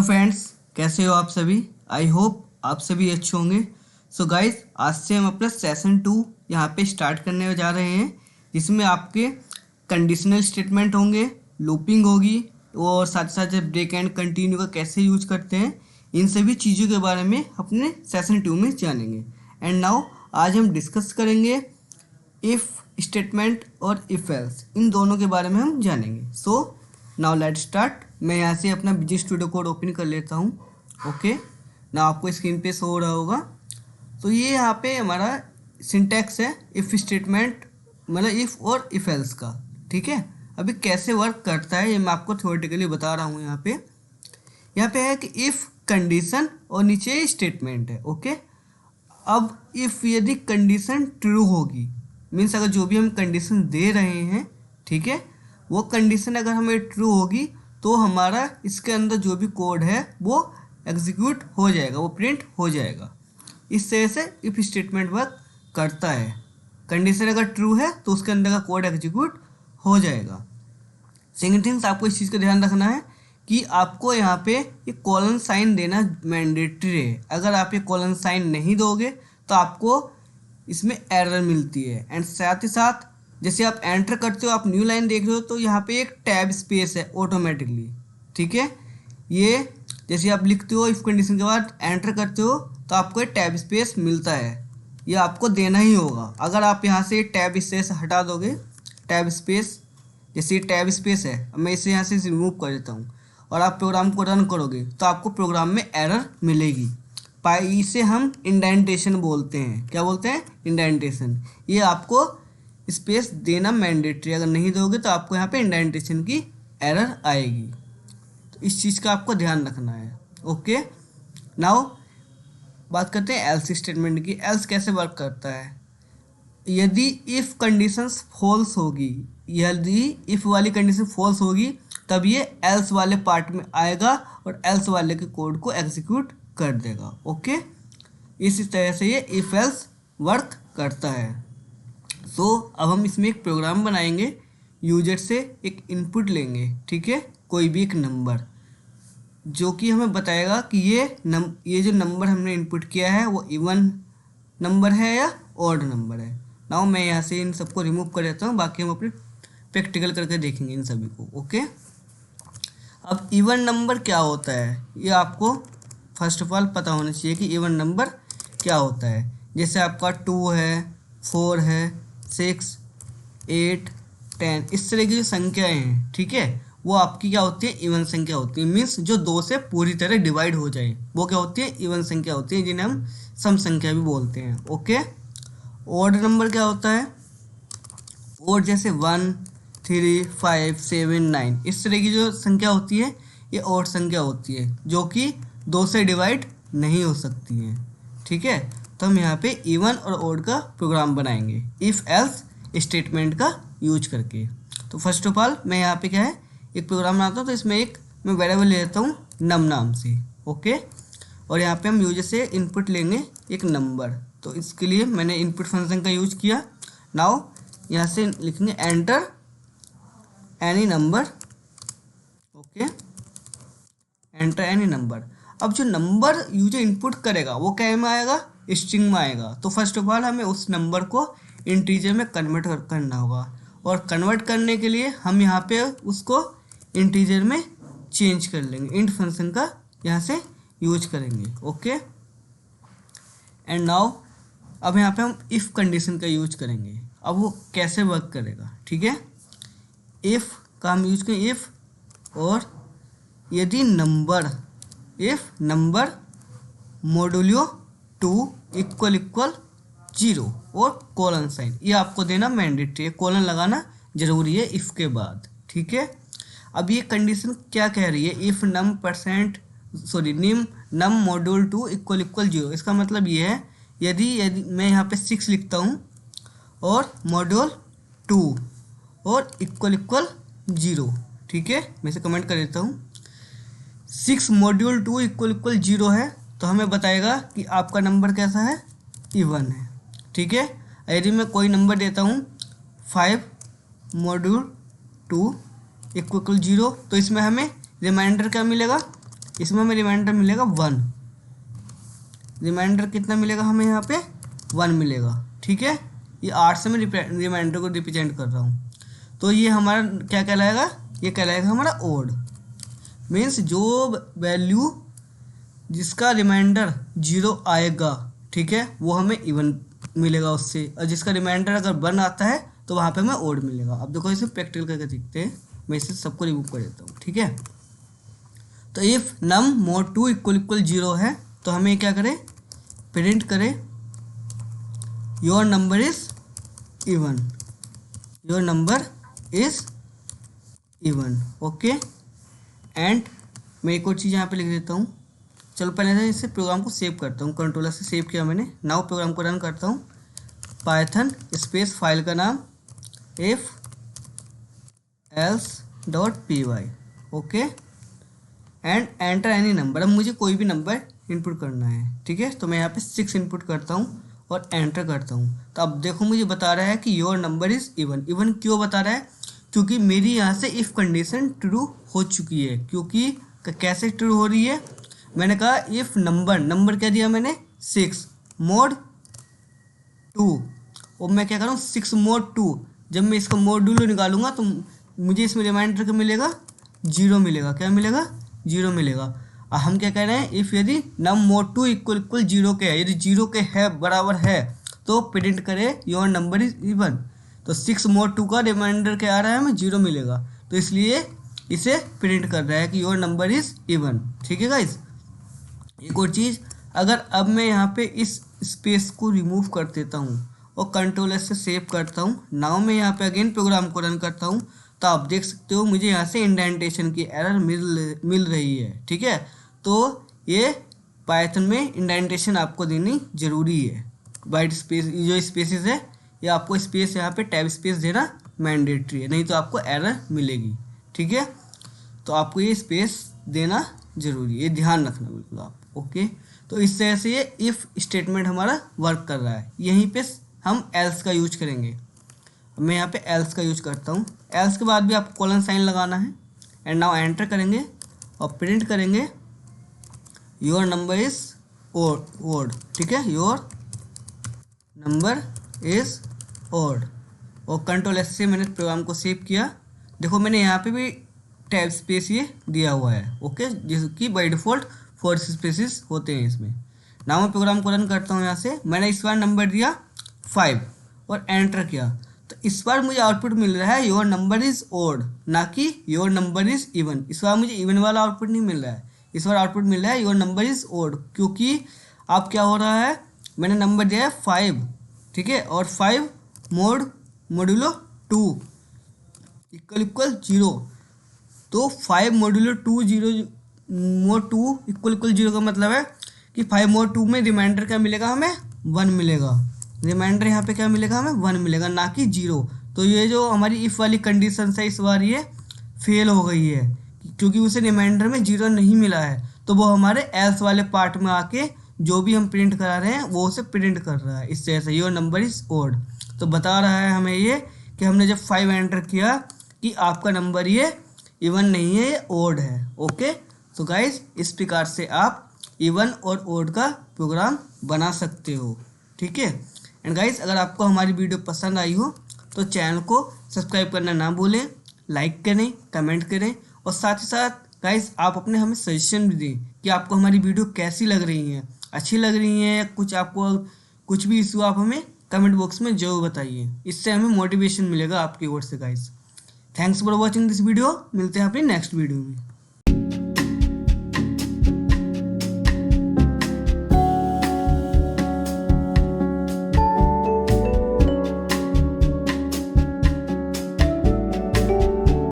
Friends, कैसे हो आप सभी। आई होप आप सभी अच्छे होंगे। सो गाइज, आज से हम अपना सेशन 2 यहाँ पे स्टार्ट करने जा रहे हैं, जिसमें आपके कंडीशनल स्टेटमेंट होंगे, लूपिंग होगी और साथ साथ ब्रेक एंड कंटिन्यू का कैसे यूज करते हैं, इन सभी चीज़ों के बारे में अपने सेशन 2 में जानेंगे। एंड नाउ आज हम डिस्कस करेंगे इफ़ स्टेटमेंट और इफ एल्स, इन दोनों के बारे में हम जानेंगे। So now let start. मैं यहाँ से अपना विजुअल स्टूडियो कोड ओपन कर लेता हूँ। ओके, ना आपको स्क्रीन पे शो हो रहा होगा। तो ये यहाँ पे हमारा सिंटैक्स है इफ़ स्टेटमेंट, मतलब इफ़ और इफ एल्स का। ठीक है, अभी कैसे वर्क करता है ये मैं आपको थ्योरेटिकली बता रहा हूँ। यहाँ पे है कि इफ़ कंडीशन और नीचे स्टेटमेंट है। ओके, अब इफ़ यदि कंडीशन ट्रू होगी, मीन्स अगर जो भी हम कंडीशन दे रहे हैं, ठीक है, वो कंडीशन अगर हमें ट्रू होगी तो हमारा इसके अंदर जो भी कोड है वो एग्जीक्यूट हो जाएगा, वो प्रिंट हो जाएगा। इस तरह से इफ स्टेटमेंट वर्क करता है। कंडीशन अगर ट्रू है तो उसके अंदर का कोड एग्जीक्यूट हो जाएगा। सेकेंड थिंग्स, आपको इस चीज़ का ध्यान रखना है कि आपको यहाँ पे ये कॉलन साइन देना मैंडेटरी है। अगर आप ये कॉलन साइन नहीं दोगे तो आपको इसमें एरर मिलती है। एंड साथ ही साथ जैसे आप एंटर करते हो, आप न्यू लाइन देख रहे हो तो यहाँ पे एक टैब स्पेस है ऑटोमेटिकली। ठीक है, ये जैसे आप लिखते हो इफ कंडीशन के बाद एंटर करते हो तो आपको एक टैब स्पेस मिलता है, ये आपको देना ही होगा। अगर आप यहाँ से टैब स्पेस हटा दोगे, टैब स्पेस, जैसे ये टैब स्पेस है, मैं इसे यहाँ से रिमूव कर देता हूँ और आप प्रोग्राम को रन करोगे तो आपको प्रोग्राम में एरर मिलेगी। इसे हम इंडेंटेशन बोलते हैं। क्या बोलते हैं? इंडेंटेशन। ये आपको स्पेस देना मैंडेटरी, अगर नहीं दोगे तो आपको यहाँ पे इंडेंटेशन की एरर आएगी। तो इस चीज़ का आपको ध्यान रखना है। ओके, नाउ बात करते हैं एल्स स्टेटमेंट की। एल्स कैसे वर्क करता है? यदि इफ़ कंडीशंस फॉल्स होगी, यदि इफ़ वाली कंडीशन फॉल्स होगी तब ये एल्स वाले पार्ट में आएगा और एल्स वाले के कोड को एग्जीक्यूट कर देगा। ओके, इसी तरह से ये इफ एल्स वर्क करता है। सो अब हम इसमें एक प्रोग्राम बनाएंगे, यूजर से एक इनपुट लेंगे, ठीक है, कोई भी एक नंबर, जो कि हमें बताएगा कि ये जो नंबर हमने इनपुट किया है वो इवन नंबर है या ऑड नंबर है। नाउ मैं यहाँ से इन सबको रिमूव कर देता हूँ, बाकी हम अपने प्रैक्टिकल करके देखेंगे इन सभी को। ओके, अब इवन नंबर क्या होता है ये आपको फर्स्ट ऑफ ऑल पता होना चाहिए कि इवन नंबर क्या होता है। जैसे आपका 2 है, 4 है, 6, 8, 10, इस तरह की जो संख्याएं हैं, ठीक है, वो आपकी क्या होती है? इवन संख्या होती है। मीन्स जो 2 से पूरी तरह डिवाइड हो जाए वो क्या होती है? इवन संख्या होती है, जिन्हें हम सम संख्या भी बोलते हैं। ओके, ऑड नंबर क्या होता है? ऑड जैसे 1, 3, 5, 7, 9, इस तरह की जो संख्या होती है ये ऑड संख्या होती है, जो कि 2 से डिवाइड नहीं हो सकती है। ठीक है, तो हम यहाँ पे इवन और ऑड का प्रोग्राम बनाएंगे इफ़ एल्स स्टेटमेंट का यूज करके। तो फर्स्ट ऑफ ऑल मैं यहाँ पे क्या है एक प्रोग्राम बनाता हूँ, तो इसमें एक मैं वेरिएबल ले लेता हूँ नम नाम से। ओके, और यहाँ पे हम यूजर से इनपुट लेंगे एक नंबर, तो इसके लिए मैंने इनपुट फंक्शन का यूज किया। नाउ यहाँ से लिखेंगे enter any number. Okay, enter any number. अब जो नंबर यूजर इनपुट करेगा वो क्या में आएगा? स्ट्रिंग में आएगा। तो फर्स्ट ऑफ ऑल हमें उस नंबर को इंटीजर में कन्वर्ट करना होगा, और कन्वर्ट करने के लिए हम यहाँ पे उसको इंटीजर में चेंज कर लेंगे, इंट फंक्शन का यहाँ से यूज करेंगे। ओके, एंड नाउ अब यहाँ पे हम इफ़ कंडीशन का यूज करेंगे। अब वो कैसे वर्क करेगा? ठीक है, इफ़ का हम यूज करें इफ़, और यदि number, if number modulo 2 equal 0 और कोलन साइन, ये आपको देना मैंडेटरी है, कोलन लगाना जरूरी है इफ़ के बाद। ठीक है, अब ये कंडीशन क्या कह रही है? If num module 2 equal 0। इसका मतलब ये है यदि मैं यहाँ पे 6 लिखता हूँ और मॉड्यूल 2 और इक्वल 0, ठीक है, मैं इसे कमेंट कर देता हूँ, 6 मॉड्यूल 2 इक्वल 0 है तो हमें बताएगा कि आपका नंबर कैसा है? इवन है। ठीक है, यदि मैं कोई नंबर देता हूँ 5 मॉड्यूल 2 इक्वल 0, तो इसमें हमें रिमाइंडर क्या मिलेगा? इसमें हमें रिमाइंडर मिलेगा 1। रिमाइंडर कितना मिलेगा हमें यहाँ पे 1 मिलेगा, ठीक है। ये 8 से मैं रिमाइंडर को रिप्रेजेंट कर रहा हूँ। तो ये हमारा क्या कहलाएगा, ये कहलाएगा हमारा ओड। मीन्स जो वैल्यू जिसका रिमाइंडर 0 आएगा, ठीक है, वो हमें इवन मिलेगा उससे, और जिसका रिमाइंडर अगर 1 आता है तो वहाँ पे हमें ओड मिलेगा। अब देखो इसे प्रैक्टिकल करके देखते हैं। मैं इसे सबको रिमूव कर देता हूँ, ठीक है। तो इफ़ नम मोड 2 इक्वल 0 है तो हमें क्या करें, प्रिंट करें your number is even, your number is even, okay. And मैं एक और चीज़ यहाँ पे लिख देता हूँ। चलो पहले से इसे प्रोग्राम को सेव करता हूँ, कंट्रोलर से सेव किया मैंने। नाउ प्रोग्राम को रन करता हूँ। पाइथन स्पेस फाइल का नाम if else dot P Y, okay. And enter any number. अब मुझे कोई भी नंबर इनपुट करना है, ठीक है। तो मैं यहाँ पे 6 इनपुट करता हूँ और एंटर करता हूँ। तो अब देखो मुझे बता रहा है कि your number is even. Even क्यों बता रहा है, क्योंकि मेरी यहाँ से इफ़ कंडीशन ट्रू हो चुकी है। क्योंकि कैसे ट्रू हो रही है, मैंने कहा इफ़ नंबर क्या दिया मैंने 6 मोड 2, और मैं क्या कर रहा हूँ 6 मोड 2। जब मैं इसका मॉड्यूलो निकालूंगा तो मुझे इसमें रिमाइंडर क्या मिलेगा, 0 मिलेगा। क्या मिलेगा, 0 मिलेगा। और हम क्या कह रहे हैं, इफ़ यदि नम मोड 2 इक्वल 0 के है, यदि 0 के है बराबर है तो प्रिंट करे योर नंबर इज इवन। तो 6 मोड 2 का रिमाइंडर क्या आ रहा है, हमें 0 मिलेगा। तो इसलिए इसे प्रिंट कर रहा है कि योर नंबर इज इवन, ठीक है गाइस। एक और चीज़, अगर अब मैं यहाँ पे इस स्पेस को रिमूव कर देता हूँ और कंट्रोल से सेव करता हूँ, नाउ मैं यहाँ पे अगेन प्रोग्राम को रन करता हूँ, तो आप देख सकते हो मुझे यहाँ से इंडेंटेशन की एरर मिल रही है, ठीक है। तो ये पाइथन में इंडेंटेशन आपको देनी ज़रूरी है। वाइट स्पेस जो स्पेसेस है, ये आपको स्पेस यहाँ पे टैब स्पेस देना मैंडेटरी है, नहीं तो आपको एरर मिलेगी, ठीक है। तो आपको ये स्पेस देना ज़रूरी है, ये ध्यान रखना बिल्कुल आप, ओके। तो इस तरह से ये इफ़ स्टेटमेंट हमारा वर्क कर रहा है। यहीं पे हम एल्स का यूज करेंगे। मैं यहाँ पे एल्स का यूज करता हूँ। एल्स के बाद भी आपको कॉलन साइन लगाना है। एंड नाउ एंटर करेंगे और प्रिंट करेंगे योर नंबर इज ओड, ठीक है, योर नंबर इज ओड। और कंट्रोल एस से मैंने प्रोग्राम को सेव किया। देखो मैंने यहाँ पे भी टैब स्पेस ये दिया हुआ है, ओके, जिसकी बाई डिफ़ॉल्ट 4 स्पेसिस होते हैं इसमें। नाउ मैं प्रोग्राम को रन करता हूँ। यहाँ से मैंने इस बार नंबर दिया 5 और एंटर किया, तो इस बार मुझे आउटपुट मिल रहा है योर नंबर इज़ ओड, ना कि योर नंबर इज़ इवन। इस बार मुझे इवन वाला आउटपुट नहीं मिल रहा है, इस बार आउटपुट मिल रहा है योर नंबर इज़ ओड। क्योंकि अब क्या हो रहा है, मैंने नंबर दिया है 5, ठीक है, और 5 मोडुलो 2 इक्वल 0। तो 5 मोडुलो 2 0 मोड 2 इक्वल 0 का मतलब है कि 5 मोड 2 में रिमाइंडर क्या मिलेगा, हमें 1 मिलेगा। रिमाइंडर यहाँ पे क्या मिलेगा, हमें 1 मिलेगा, ना कि 0। तो ये जो हमारी इफ़ वाली कंडीशन है इस बार ये फेल हो गई है, क्योंकि उसे रिमाइंडर में 0 नहीं मिला है। तो वो हमारे एल्स वाले पार्ट में आके जो भी हम प्रिंट करा रहे हैं वो उसे प्रिंट कर रहा है। इस तरह से योर नंबर इज़ ओड। तो बता रहा है हमें ये कि हमने जब 5 एंटर किया कि आपका नंबर ये इवन नहीं है, ये ओड है, ओके। तो गाइज इस प्रकार से आप इवन और ओड का प्रोग्राम बना सकते हो, ठीक है। एंड गाइज अगर आपको हमारी वीडियो पसंद आई हो तो चैनल को सब्सक्राइब करना ना भूलें, लाइक करें, कमेंट करें, और साथ ही साथ गाइज आप अपने हमें सजेशन भी दें कि आपको हमारी वीडियो कैसी लग रही है, अच्छी लग रही है, या कुछ आपको कुछ भी इशू आप हमें कमेंट बॉक्स में जरूर बताइए। इससे हमें मोटिवेशन मिलेगा आपकी ओर से guys. Thanks for watching this video. मिलते हैं अपनी नेक्स्ट वीडियो में।